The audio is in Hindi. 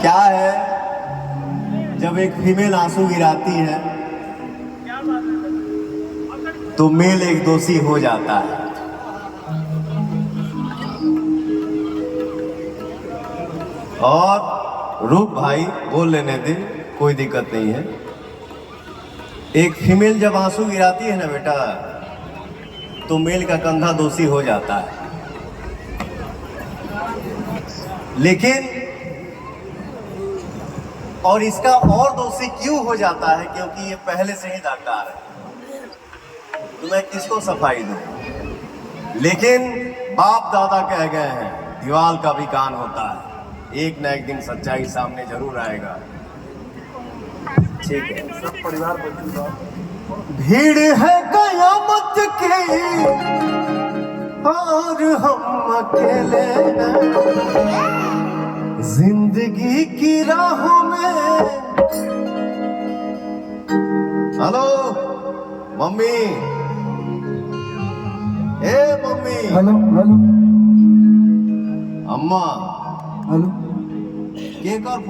क्या है, जब एक फीमेल आंसू गिराती है तो मेल एक दोषी हो जाता है। और रूप भाई बोल लेने दे, कोई दिक्कत नहीं है। एक फीमेल जब आंसू गिराती है ना बेटा, तो मेल का कंधा दोषी हो जाता है। लेकिन और इसका और दोषी क्यों हो जाता है, क्योंकि ये पहले से ही दागदार है, तो मैं किसको सफाई दूं। लेकिन बाप दादा कह गए हैं, दीवाल का भी कान होता है, एक न एक दिन सच्चाई सामने जरूर आएगा। ठीक है, सब परिवार भीड़ है कयामत की और हम अकेले जिंदगी की राहों में। हेलो मम्मी, ए मम्मी। हेलो हेलो अम्मा हेलो के कर